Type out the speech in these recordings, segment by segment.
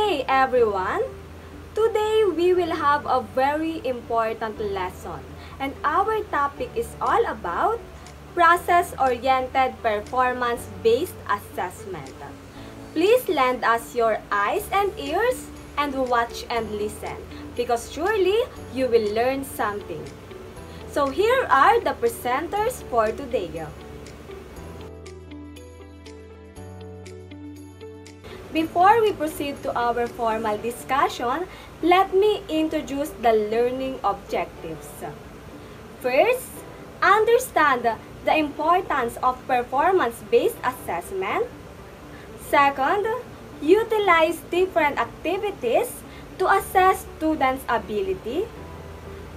day, everyone! Today, we will have a very important lesson, and our topic is all about process-oriented performance-based assessment. Please lend us your eyes and ears and watch and listen, because surely you will learn something. So here are the presenters for today. Before we proceed to our formal discussion, let me introduce the learning objectives. First, understand the importance of performance-based assessment. Second, utilize different activities to assess students' ability.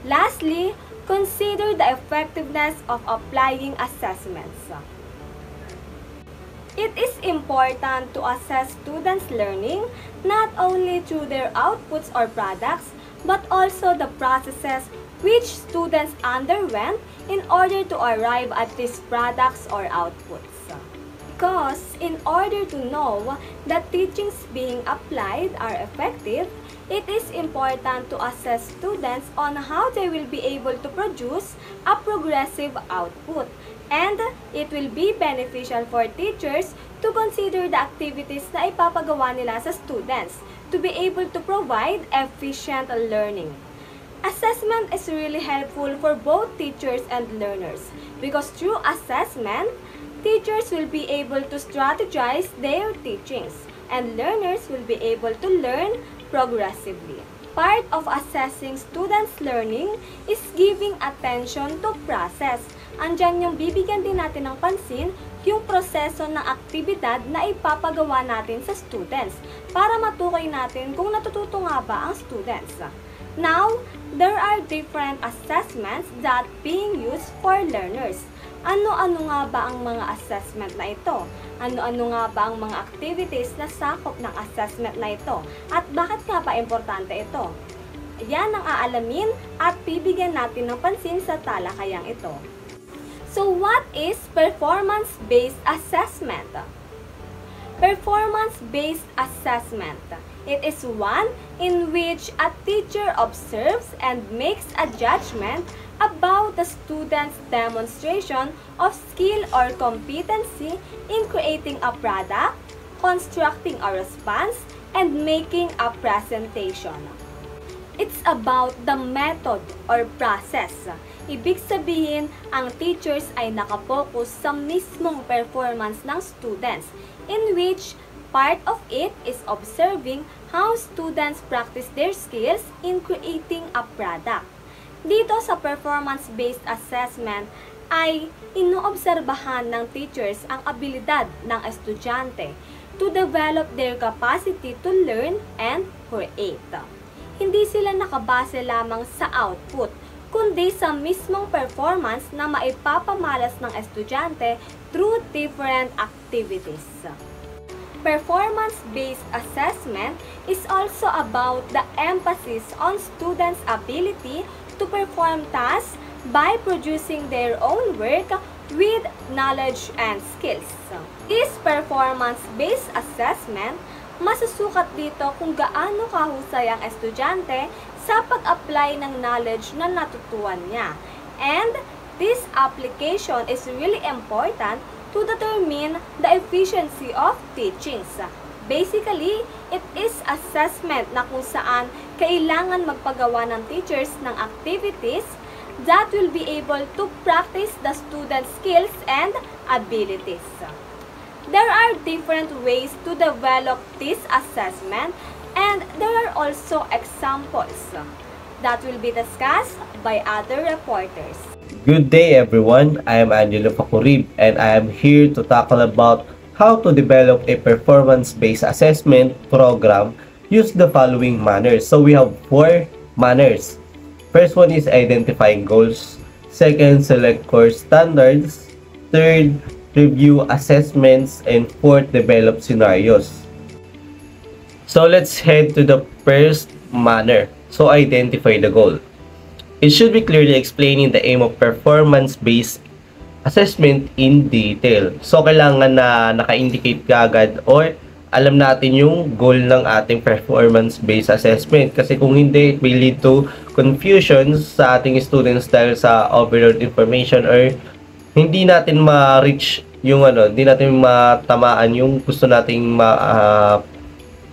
Lastly, consider the effectiveness of applying assessments. It is important to assess students' learning not only through their outputs or products, but also the processes which students underwent in order to arrive at these products or outputs. Because in order to know that teachings being applied are effective, it is important to assess students on how they will be able to produce a progressive output. And it will be beneficial for teachers to consider the activities na ipapagawa nila sa students to be able to provide efficient learning. Assessment is really helpful for both teachers and learners because through assessment, teachers will be able to strategize their teachings and learners will be able to learn progressively. Part of assessing students' learning is giving attention to process. Andyan yung bibigyan din natin ng pansin yung proseso ng aktibidad na ipapagawa natin sa students para matukoy natin kung natututo nga ba ang students. Now, there are different assessments that being used for learners. Ano-ano nga ba ang mga assessment na ito? Ano-ano nga ba ang mga activities na sakop ng assessment na ito? At bakit nga ba importante ito? Yan ang aalamin at bibigyan natin ng pansin sa talakayang ito. So what is performance-based assessment? Performance-based assessment. It is one in which a teacher observes and makes a judgment about the student's demonstration of skill or competency in creating a product, constructing a response, and making a presentation. It's about the method or process. Ibig sabihin, ang teachers ay nakapokus sa mismong performance ng students, in which part of it is observing how students practice their skills in creating a product. Dito sa performance-based assessment ay inoobserbahan ng teachers ang abilidad ng estudyante to develop their capacity to learn and create. Hindi sila nakabase lamang sa output, kundi sa mismong performance na maipapamalas ng estudyante through different activities. Performance-based assessment is also about the emphasis on students' ability to perform tasks by producing their own work with knowledge and skills. This performance-based assessment, masusukat dito kung gaano kahusay ang estudyante sa pag-apply ng knowledge na natutuhan niya. And this application is really important to determine the efficiency of teachings. Basically, it is assessment na kung saan kailangan magpagawa ng teachers ng activities that will be able to practice the students' skills and abilities. There are different ways to develop this assessment and there are also examples that will be discussed by other reporters. Good day everyone, I am Angelo Facurib and I am here to tackle about how to develop a performance-based assessment program. Use the following manners. So we have 4 manners. First one is identifying goals. Second, select course standards. Third, review assessments. And fourth, develop scenarios. So let's head to the first manner. So identify the goal. It should be clearly explaining the aim of performance-based assessment in detail. So kailangan na naka-indicate ka agad or alam natin yung goal ng ating performance-based assessment. Kasi kung hindi, it may lead to confusion sa ating students dahil sa overload information or hindi natin ma-reach yung hindi natin matamaan yung gusto nating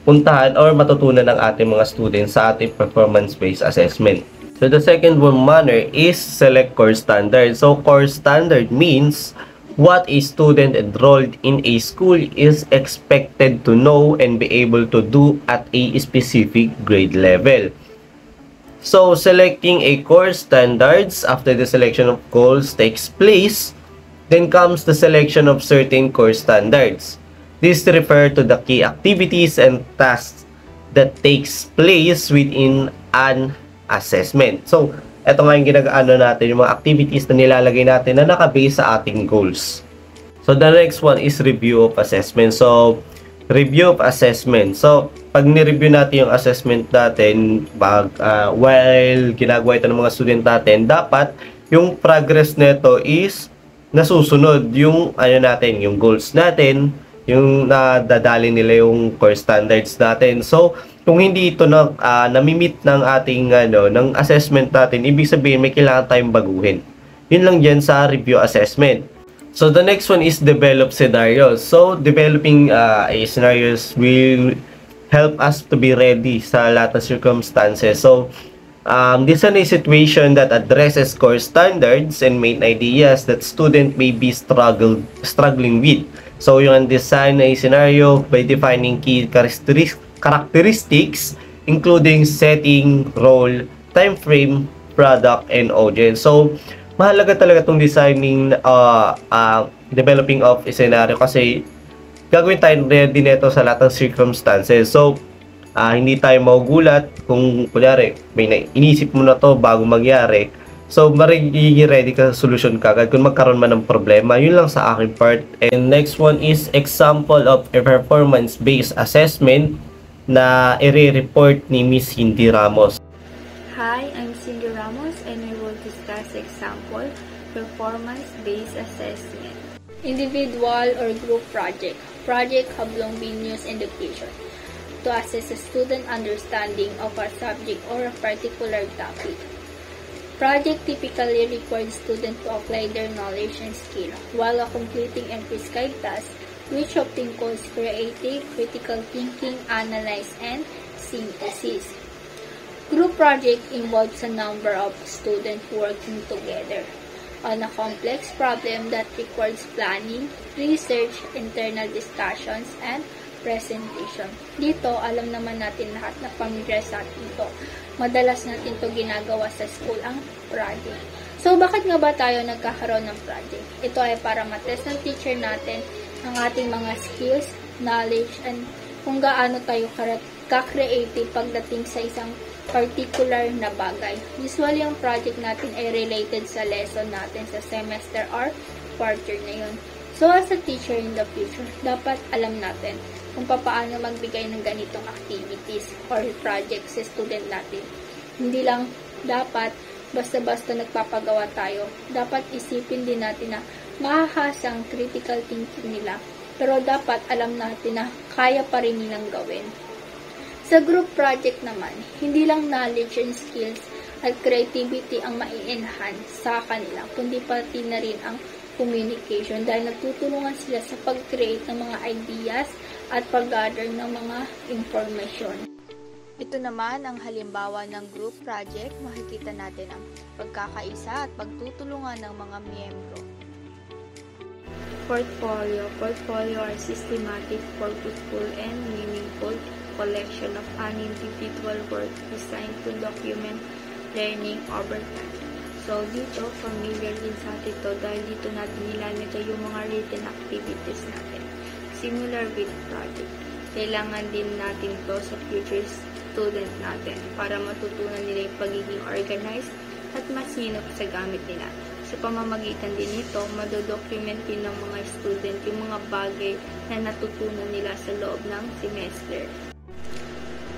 puntahan or matutunan ng ating mga students sa ating performance-based assessment. So, the second one manner is select core standard. So, core standard means what a student enrolled in a school is expected to know and be able to do at a specific grade level. So, selecting a core standards after the selection of goals takes place, then comes the selection of certain core standards. These refer to the key activities and tasks that takes place within an assessment. So, ito nga yung ginagaano natin, yung mga activities na nilalagay natin na nakabase sa ating goals. So, the next one is review of assessment. So, review of assessment. So, pag ni-review natin yung assessment natin, while ginagawa ito ng mga student natin, dapat yung progress nito is nasusunod yung natin, yung goals natin, yung nadadali nila yung core standards natin. So, kung hindi ito nami-meet ng ating ng assessment natin, ibig sabihin may kailangan tayong baguhin. Yun lang dyan sa review assessment. So, the next one is develop scenarios. So, developing scenarios will help us to be ready sa lahat ng circumstances. So, this is a situation that addresses core standards and main ideas that student may be struggling with. So, yung design a scenario by defining key characteristics including setting, role, time frame, product, and audience. So, mahalaga talaga itong designing, developing of a scenario kasi gagawin tayo ready nito sa lahat ng circumstances. So, hindi tayo magugulat kung kunyari may inisip mo na to bago mangyari. So, magiging ready ka sa solution kagad kung magkaroon man ng problema. Yun lang sa aking part. And next one is example of a performance-based assessment na i-report ni Miss Cindy Ramos. Hi, I'm Cindy Ramos and we will discuss example performance-based assessment. Individual or group project. Project have long been used in education to assess a student understanding of a subject or a particular topic. Project typically requires students to apply their knowledge and skill while completing and prescribed tasks, which often calls creative, critical thinking, analyze, and synthesis. Group project involves a number of students working together on a complex problem that requires planning, research, internal discussions, and presentation. Dito, alam naman natin lahat na familiar sa atin ito. Madalas natin ito ginagawa sa school ang project. So, bakit nga ba tayo nagkakaroon ng project? Ito ay para matest ng teacher natin ang ating mga skills, knowledge, and kung gaano tayo ka-creative pagdating sa isang particular na bagay. Usually, ang project natin ay related sa lesson natin sa semester or quarter na yun. So, as a teacher in the future, dapat alam natin kung paano magbigay ng ganitong activities or projects sa student natin. Hindi lang dapat basta-basta nagpapagawa tayo. Dapat isipin din natin na mahahasang critical thinking nila. Pero dapat alam natin na kaya pa rin nilang gawin. Sa group project naman, hindi lang knowledge and skills at creativity ang mai-enhance sa kanila, kundi pati na rin ang communication dahil nagtutulungan sila sa pag-create ng mga ideas at pag-gather ng mga information. Ito naman ang halimbawa ng group project. Makikita natin ang pagkakaisa at pagtutulungan ng mga miyembro. Portfolio. Portfolio are systematic, purposeful, and meaningful collection of an individual work designed to document learning over time. So, dito, familiar din sa atin ito dahil dito natin nilalagay yung mga written activities natin. Similar with project. Kailangan din natin to sa future student natin para matutunan nila yung pagiging organized at masinop sa gamit nila. Sa pamamagitan din nito, madodocument din ng mga student yung mga bagay na natutunan nila sa loob ng semester.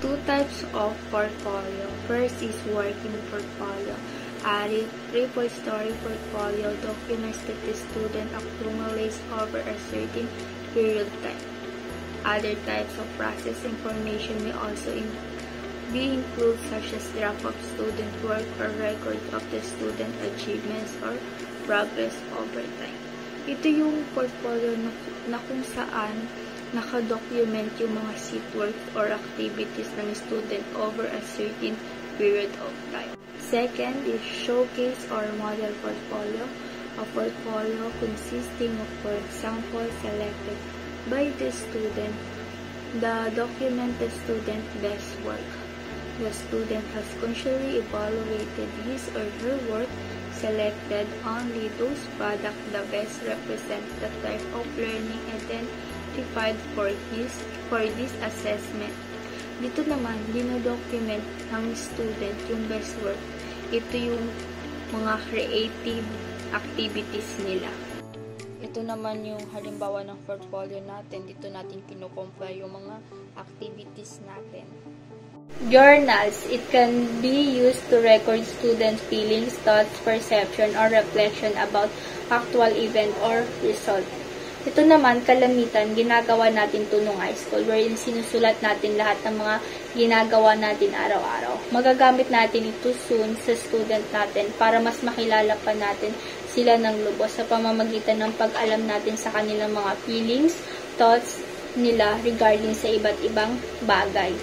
Two types of portfolio. First is working portfolio. A repository portfolio documents that the student accumulates over a certain period of time. Other types of process information may also be included, such as draft of student work or records of the student achievements or progress over time. Ito yung portfolio na kung saan nakadocument yung mga seatwork or activities ng student over a certain period of time. Second is showcase or model portfolio. A portfolio consisting of, for example, selected by the student, the documented student best work. The student has consciously evaluated his or her work, selected only those products that best represent the type of learning identified for this assessment. Dito naman, dinodocument ng student yung best work. Ito yung mga creative activities nila. Ito naman yung halimbawa ng portfolio natin. Dito natin kinukompare yung mga activities natin. Journals. It can be used to record student feelings, thoughts, perception, or reflection about actual event or result. Ito naman, kalamitan, ginagawa natin ito nung high school, wherein sinusulat natin lahat ng mga ginagawa natin araw-araw. Magagamit natin ito soon sa student natin para mas makilala pa natin sila ng lubos sa pamamagitan ng pag-alam natin sa kanilang mga feelings, thoughts nila regarding sa iba't ibang bagay.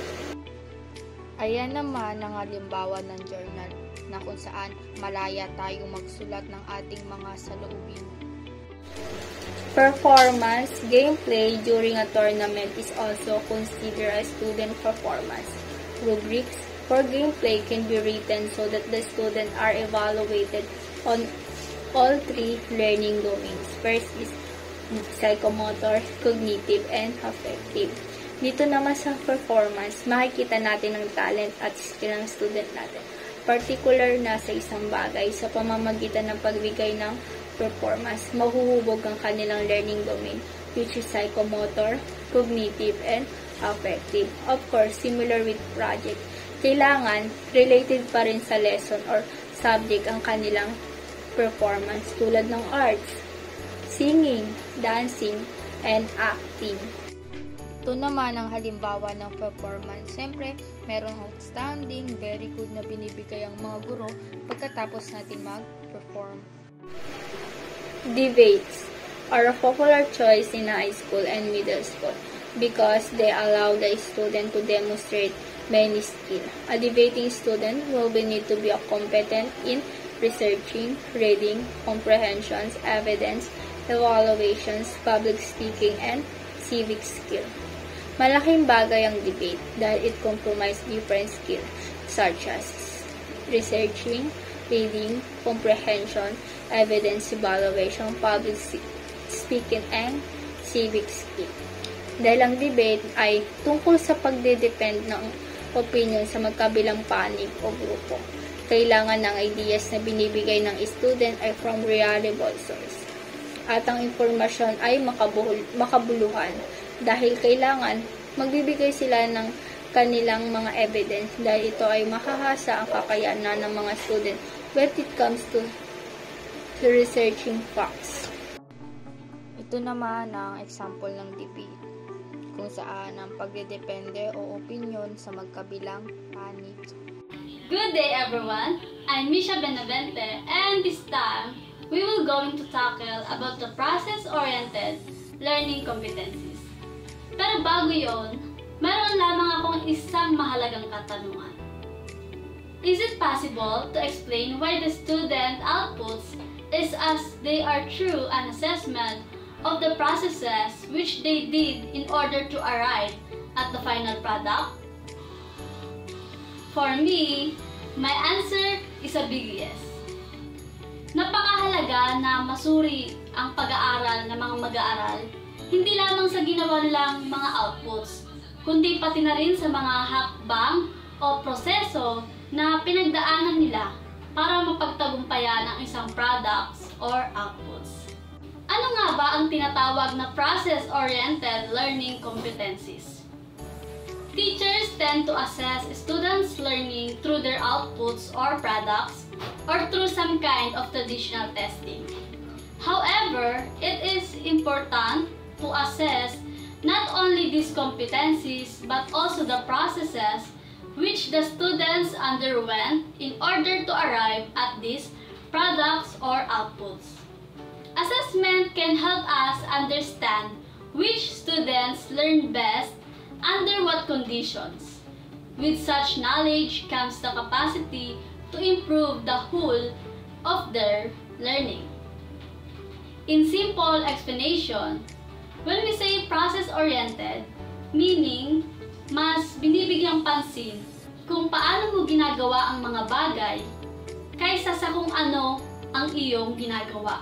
Ayan naman ang halimbawa ng journal na kung saan malaya tayong magsulat ng ating mga saloobin. Performance, gameplay during a tournament is also considered as student performance. Rubrics for gameplay can be written so that the students are evaluated on all three learning domains. First is psychomotor, cognitive, and affective. Dito naman sa performance, makikita natin ang talent at skill ng student natin. Particular na sa isang bagay sa pamamagitan ng pagbigay ng performance, mahuhubog ang kanilang learning domain, which is psychomotor, cognitive, and affective. Of course, similar with project, kailangan related pa rin sa lesson or subject ang kanilang performance tulad ng arts, singing, dancing, and acting. Ito naman ang halimbawa ng performance. Siyempre, merong outstanding, very good na binibigay ang mga guro pagkatapos natin mag-perform. Debates are a popular choice in high school and middle school because they allow the student to demonstrate many skills. A debating student will need to be competent in researching, reading, comprehensions, evidence, evaluations, public speaking, and civic skill. Malaking bagay ang debate dahil it compromises different skills such as researching, reading, comprehension, evidence evaluation, public speaking, and civic skill. Dahil ang debate ay tungkol sa pagdedepend ng opinion sa magkabilang panig o grupo. Kailangan ng ideas na binibigay ng student ay from reliable source. At ang informasyon ay makabuluhan dahil kailangan magbibigay sila ng kanilang mga evidence dahil ito ay makahasa ang kakayanan ng mga student when it comes to researching facts. Ito naman ang example ng debate kung saan ang pagdedepende o opinion sa magkabilang panig. Good day everyone! I'm Misha Benavente and this time we will going to tackle about the process-oriented learning competencies. Pero bago yon, meron lamang akong isang mahalagang katanungan. Is it possible to explain why the student outputs is as they are true an assessment of the processes which they did in order to arrive at the final product? For me, my answer is a big yes. Napakahalaga na masuri ang pag-aaral ng mga mag-aaral, hindi lamang sa ginawa nilang mga outputs, kundi pati na rin sa mga hakbang o proseso na pinagdaanan nila para mapagtagumpayan ang isang products or outputs. Ano nga ba ang tinatawag na process-oriented learning competencies? Teachers tend to assess students' learning through their outputs or products or through some kind of traditional testing. However, it is important to assess not only these competencies but also the processes which the students underwent in order to arrive at these products or outputs. Assessment can help us understand which students learn best under what conditions. With such knowledge comes the capacity to improve the whole of their learning. In simple explanation, when we say process-oriented, meaning mas binibigyang pansin kung paano mo ginagawa ang mga bagay kaysa sa kung ano ang iyong ginagawa.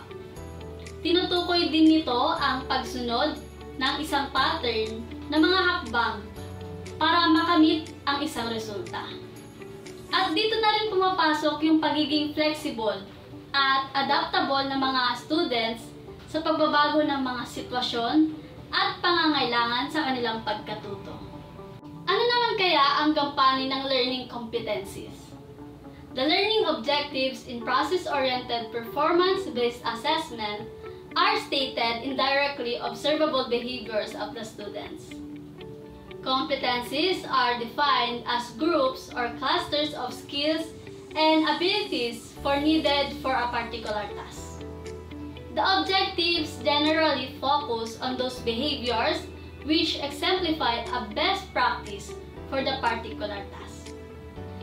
Tinutukoy din nito ang pagsunod ng isang pattern na mga hakbang para makamit ang isang resulta. At dito na rin pumapasok yung pagiging flexible at adaptable ng mga students sa pagbabago ng mga sitwasyon at pangangailangan sa kanilang pagkatuto. Ano naman kaya ang gampanin ng learning competencies? The learning objectives in process-oriented performance-based assessment are stated in directly observable behaviors of the students. Competencies are defined as groups or clusters of skills and abilities needed for a particular task. The objectives generally focus on those behaviors which exemplify a best practice for the particular task.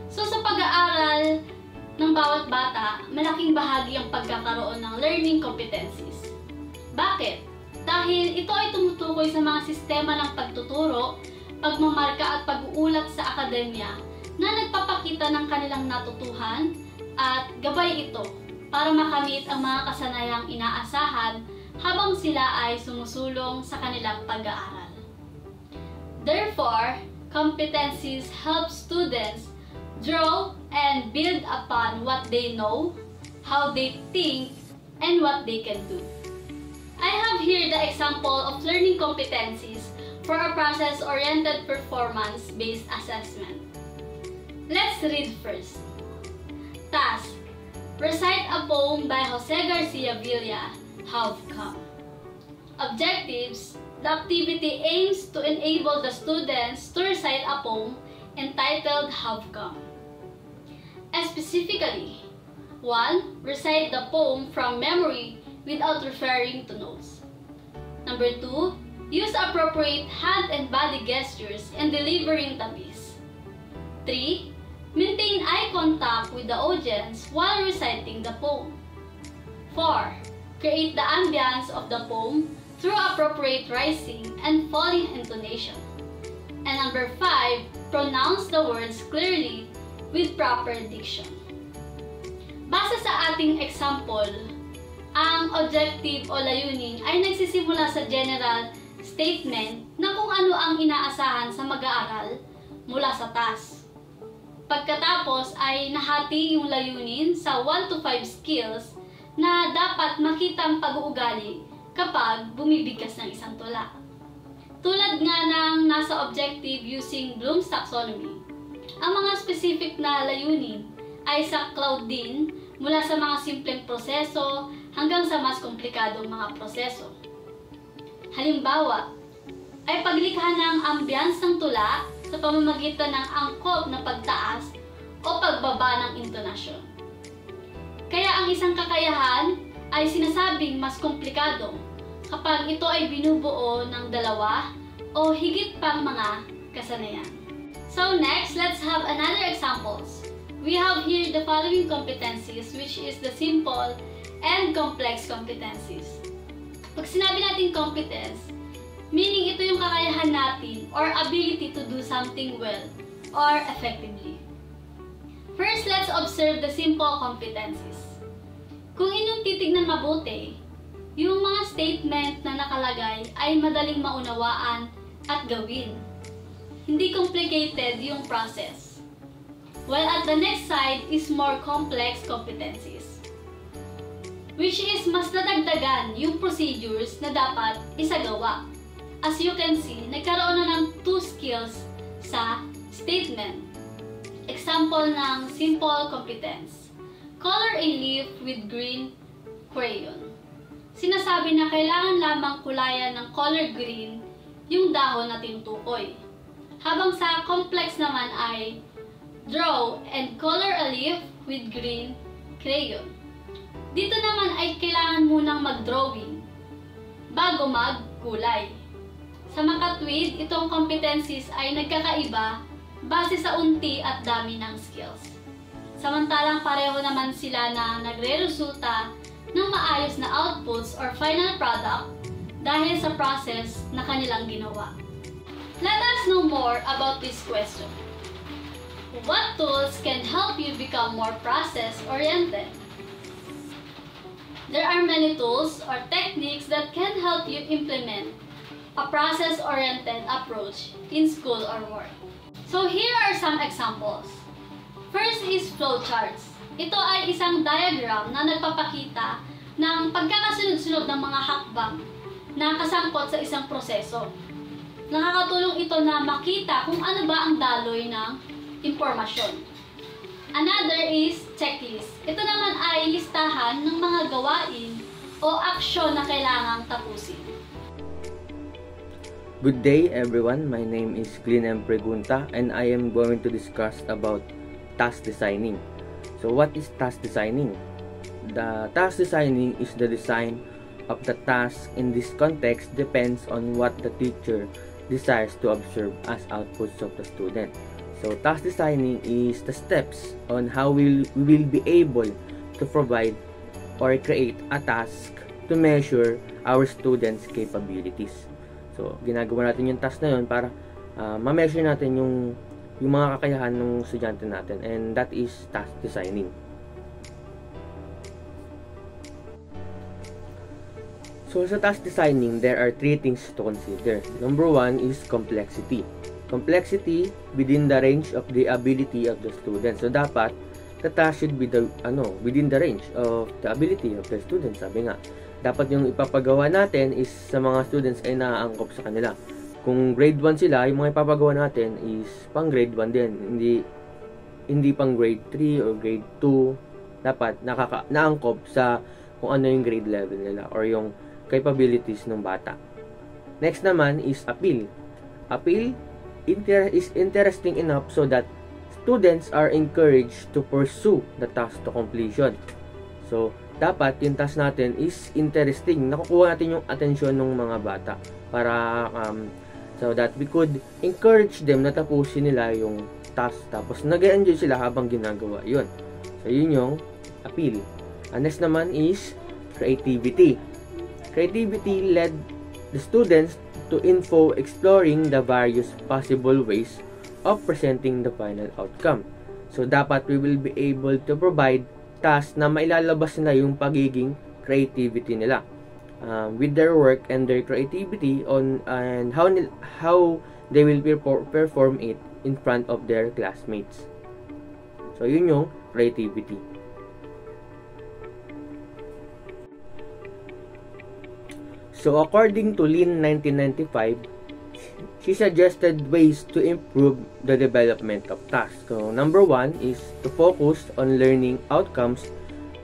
So sa pag-aaral ng bawat bata, malaking bahagi ang pagkakaroon ng learning competencies. Bakit? Dahil ito ay tumutukoy sa mga sistema ng pagtuturo, pagmamarka at pag-uulat sa akademya na nagpapakita ng kanilang natutuhan at gabay ito para makamit ang mga kasanayang inaasahan habang sila ay sumusulong sa kanilang pag-aaral. Therefore, competencies help students draw and build upon what they know, how they think, and what they can do. I have here the example of learning competencies for a process-oriented performance-based assessment. Let's read first. Task: recite a poem by Jose Garcia Villa, Have Come. Objectives: the activity aims to enable the students to recite a poem entitled Have Come. Specifically, 1. Recite the poem from memory without referring to notes. Number 2. Use appropriate hand and body gestures in delivering the piece. 3. Maintain eye contact with the audience while reciting the poem. 4. Create the ambience of the poem through appropriate rising and falling intonation. And number 5. Pronounce the words clearly with proper diction. Base sa ating example, ang objective o layunin ay nagsisimula sa general statement na kung ano ang inaasahan sa mag-aaral mula sa task. Pagkatapos ay nahati yung layunin sa 1 to 5 skills na dapat makitang pag-uugali kapag bumibigkas ng isang tula. Tulad nga ng nasa objective using Bloom's Taxonomy, ang mga specific na layunin ay saklaw din mula sa mga simpleng proseso hanggang sa mas komplikadong mga proseso. Halimbawa, ay paglikha ng ambience ng tula sa pamamagitan ng angkop na pagtaas o pagbaba ng intonasyon. Kaya ang isang kakayahan ay sinasabing mas komplikado kapag ito ay binubuo ng dalawa o higit pang mga kasanayan. So next, let's have another examples. We have here the following competencies, which is the simple and complex competencies. Pag sinabi natin competence, meaning ito yung kakayahan natin or ability to do something well or effectively. First, let's observe the simple competencies. Kung inyong titignan mabuti, yung mga statement na nakalagay ay madaling maunawaan at gawin. Hindi complicated yung process. While at the next side is more complex competencies, which is mas nadagdagan yung procedures na dapat isagawa. As you can see, nagkaroon na ng 2 skills sa statement. Example ng simple competence. Color a leaf with green crayon. Sinasabi na kailangan lamang kulayan ng color green yung dahon na tinutukoy. Habang sa complex naman ay draw and color a leaf with green crayon. Dito naman ay kailangan munang mag-drawing bago magkulay. Sa makatwid, itong competencies ay nagkakaiba base sa unti at dami ng skills. Samantalang pareho naman sila na nagre-resulta ng maayos na outputs or final product dahil sa process na kanilang ginawa. Let us know more about this question. What tools can help you become more process-oriented? There are many tools or techniques that can help you implement a process-oriented approach in school or work. So here are some examples. First is flowcharts. Ito ay isang diagram na nagpapakita ng pagkakasunod-sunod ng mga hakbang na kasangkot sa isang proseso. Nakakatulong ito na makita kung ano ba ang daloy ng impormasyon. Another is checklist. Ito naman ay listahan ng mga gawain o aksyon na kailangang tapusin. Good day everyone, my name is Glyn M. Pregunta and I am going to discuss about task designing. So what is task designing? The task designing is the design of the task. In this context depends on what the teacher desires to observe as outputs of the student. So task designing is the steps on how we will be able to provide or create a task to measure our students' capabilities. So ginagawa natin yung task na yun para ma-measure natin yung mga kakayahan ng estudyante natin, and that is task designing. So sa task designing, there are three things to consider. Number one is complexity. Complexity within the range of the ability of the student. So dapat the task should be within the range of the ability of the student. Sabi nga, dapat yung ipapagawa natin is sa mga students ay naaangkop sa kanila. Kung grade 1 sila, yung mga ipapagawa natin is pang grade 1 din. Hindi pang grade 3 or grade 2. Dapat naangkop sa kung ano yung grade level nila or yung capabilities ng bata. Next naman is appeal. Appeal is interesting enough so that students are encouraged to pursue the task to completion. So, dapat yung task natin is interesting. Nakukuha natin yung atensyon ng mga bata para so that we could encourage them na tapusin nila yung task. Tapos nag-enjoy sila habang ginagawa yun. So, yun yung appeal. And next naman is creativity. Creativity led the students to exploring the various possible ways of presenting the final outcome. So, dapat we will be able to provide tasks na mailalabas nila yung pagiging creativity nila with their work and their creativity and how they will perform it in front of their classmates. So, yun yung creativity. So, according to Lin 1995, she suggested ways to improve the development of tasks. So, number one is to focus on learning outcomes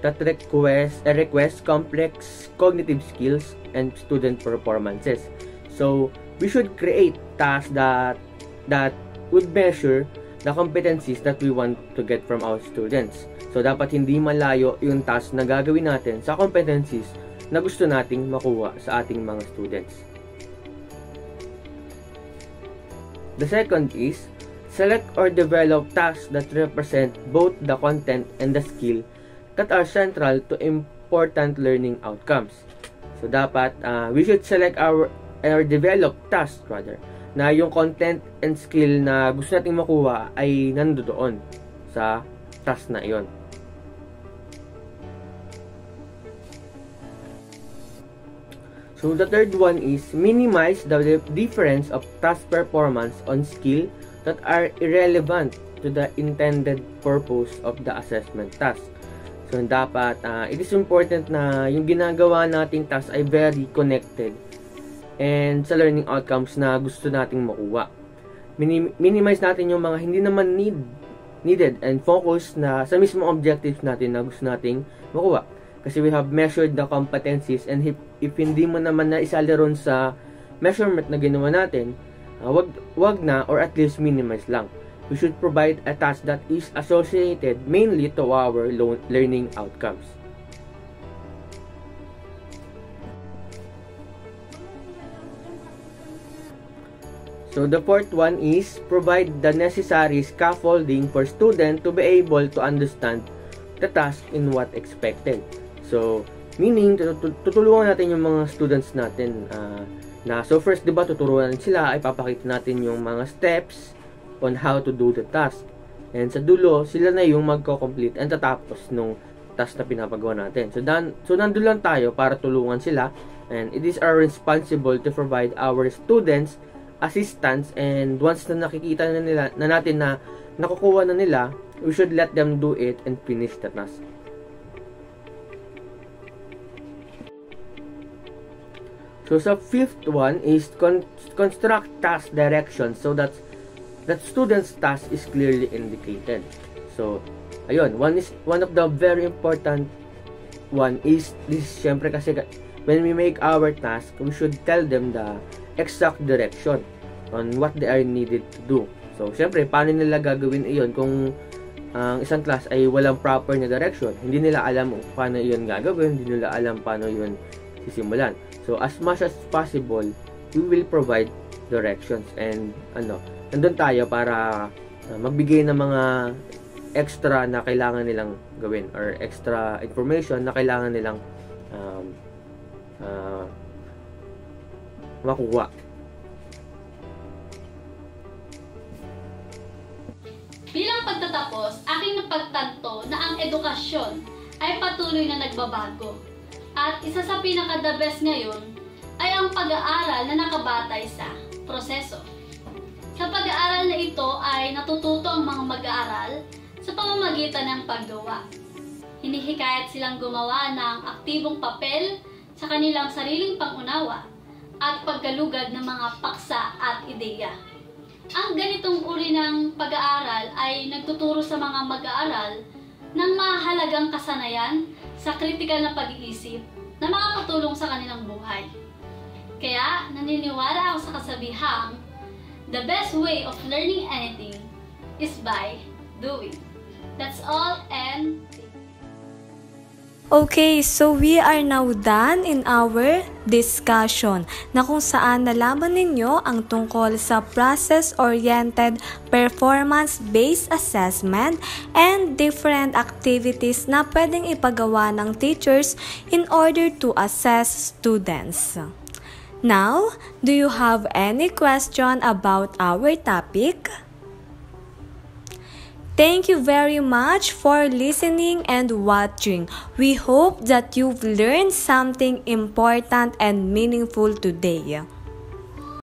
that request complex cognitive skills and student performances. So, we should create tasks that would measure the competencies that we want to get from our students. So, dapat hindi malayo yung task na gagawin natin sa competencies na gusto nating makuha sa ating mga students. The second is, select or develop tasks that represent both the content and the skill that are central to important learning outcomes. So, dapat, we should select or develop tasks rather, na yung content and skill na gusto nating makuha ay nandoon sa task na iyon. So, the third one is minimize the difference of task performance on skill that are irrelevant to the intended purpose of the assessment task. So, dapat, it is important na yung ginagawa nating task ay very connected and sa learning outcomes na gusto nating makuha. Minimize natin yung mga hindi naman needed and focus na sa mismong objectives natin na gusto nating makuha. Kasi we have measured the competencies and if hindi mo naman na isali ron sa measurement na ginawa natin, wag na or at least minimize lang. We should provide a task that is associated mainly to our learning outcomes. So the fourth one is provide the necessary scaffolding for student to be able to understand the task in what expected. So meaning tutulungan natin yung mga students natin so first, 'di ba, tuturuan sila, ay papakita natin yung mga steps on how to do the task. And sa dulo, sila na yung magko-complete and tatapos nung task na pinapagawa natin. So nandun lang tayo para tulungan sila, and it is our responsible to provide our students assistance, and once na nakikita na natin na nakukuha na nila, we should let them do it and finish the task. So sa fifth one is construct task direction so that student's task is clearly indicated. So ayun, one of the very important one is this, syempre kasi when we make our task, we should tell them the exact direction on what they are needed to do. So, syempre, paano nila gagawin iyon kung ang isang class ay walang proper na direction? Hindi nila alam paano iyon gagawin, hindi nila alam paano iyon sisimulan. So, as much as possible, we will provide directions, and nandun tayo para magbigay ng mga extra na kailangan nilang gawin or extra information na kailangan nilang makuha. Bilang pagtatapos, aking napagtanto na ang edukasyon ay patuloy na nagbabago. At isa sa pinaka-the best ngayon ay ang pag-aaral na nakabatay sa proseso. Sa pag-aaral na ito ay natututo ang mga mag-aaral sa pamamagitan ng paggawa. Hinihikayat silang gumawa ng aktibong papel sa kanilang sariling pangunawa at paggalugad ng mga paksa at ideya. Ang ganitong uri ng pag-aaral ay nagtuturo sa mga mag-aaral ng mahalagang kasanayan sa kritikal na pag-iisip na makakatulong sa kanilang buhay. Kaya naniniwala ako sa kasabihang, the best way of learning anything is by doing. That's all, and okay, so we are now done in our discussion na kung saan nalaman ninyo ang tungkol sa process-oriented performance-based assessment and different activities na pwedeng ipagawa ng teachers in order to assess students. Now, do you have any question about our topic? Thank you very much for listening and watching. We hope that you've learned something important and meaningful today.